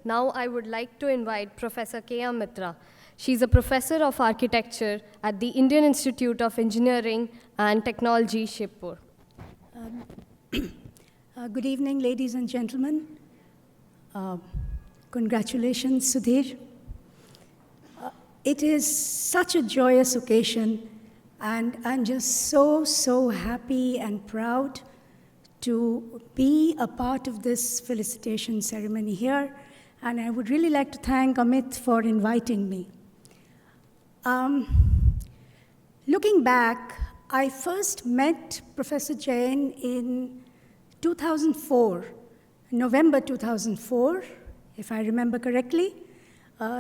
Now I would like to invite Professor K.M. Mitra. She's a professor of architecture at the Indian Institute of Engineering and Technology, Shibpur. Good evening, ladies and gentlemen. Congratulations, Sudhir. It is such a joyous occasion, and I'm just so happy and proud to be a part of this felicitation ceremony here, and I would really like to thank Amit for inviting me. Looking back, I first met Professor Jain in 2004, November 2004, if I remember correctly.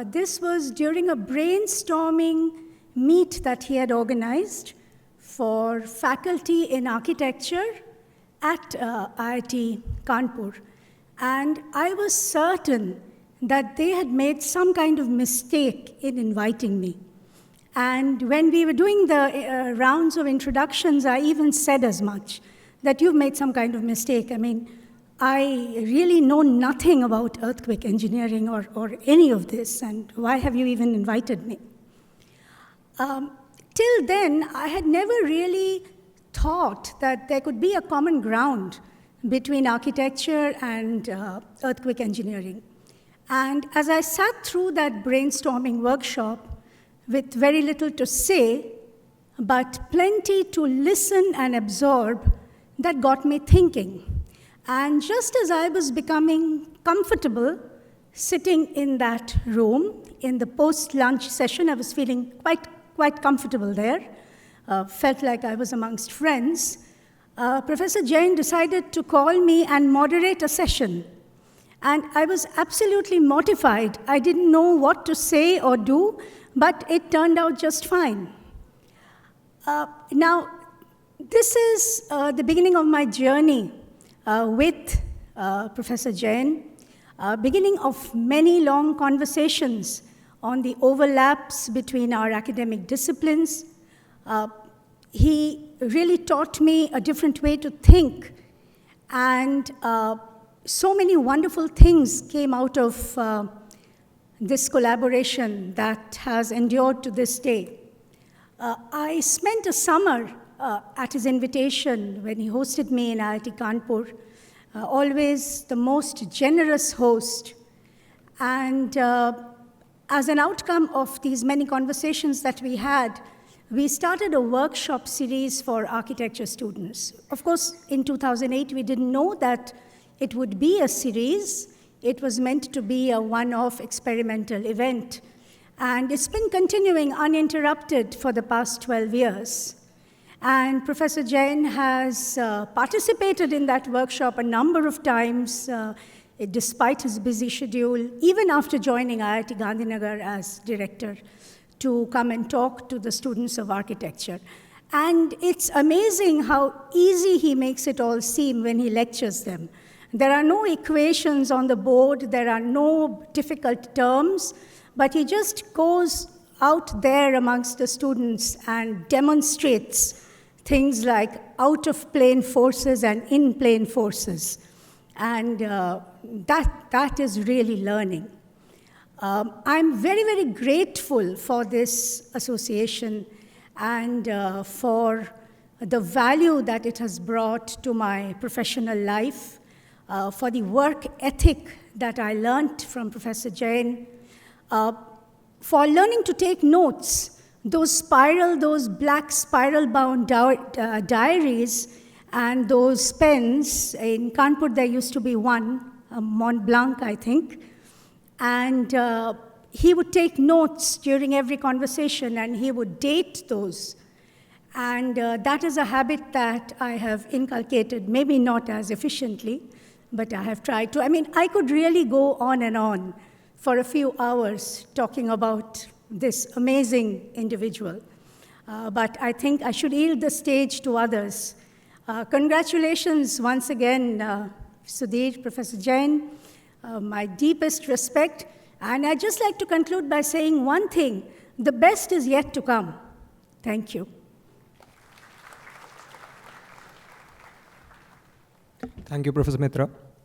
This was during a brainstorming meet that he had organized for faculty in architecture at IIT Kanpur. And I was certain that they had made some kind of mistake in inviting me. And when we were doing the rounds of introductions, I even said as much, that you've made some kind of mistake. I mean, I really know nothing about earthquake engineering or any of this, and why have you even invited me? Till then, I had never really thought that there could be a common ground between architecture and earthquake engineering. And as I sat through that brainstorming workshop with very little to say, but plenty to listen and absorb, that got me thinking. And just as I was becoming comfortable sitting in that room, in the post-lunch session, I was feeling quite comfortable there, felt like I was amongst friends, Professor Jain decided to call me and moderate a session. And I was absolutely mortified. I didn't know what to say or do, but it turned out just fine. Now, this is the beginning of my journey with Professor Jain, beginning of many long conversations on the overlaps between our academic disciplines. He really taught me a different way to think, and so many wonderful things came out of this collaboration that has endured to this day. I spent a summer at his invitation when he hosted me in IIT Kanpur, always the most generous host. And as an outcome of these many conversations that we had, we started a workshop series for architecture students. Of course, in 2008, we didn't know that it would be a series. It was meant to be a one-off experimental event. And it's been continuing uninterrupted for the past 12 years. And Professor Jain has participated in that workshop a number of times, despite his busy schedule, even after joining IIT Gandhinagar as director, to come and talk to the students of architecture. And it's amazing how easy he makes it all seem when he lectures them. There are no equations on the board, there are no difficult terms, but he just goes out there amongst the students and demonstrates things like out-of-plane forces and in-plane forces. And that is really learning. I'm very grateful for this association and for the value that it has brought to my professional life, for the work ethic that I learned from Professor Jain, for learning to take notes. Those black spiral-bound diaries and those pens, in Kanpur there used to be one, Mont Blanc, I think, and he would take notes during every conversation and he would date those. And that is a habit that I have inculcated, maybe not as efficiently, but I have tried to. I mean, I could really go on and on for a few hours talking about this amazing individual. But I think I should yield the stage to others. Congratulations once again, Sudhir, Professor Jain, my deepest respect. And I'd just like to conclude by saying one thing: the best is yet to come. Thank you. Thank you, Professor Mitra.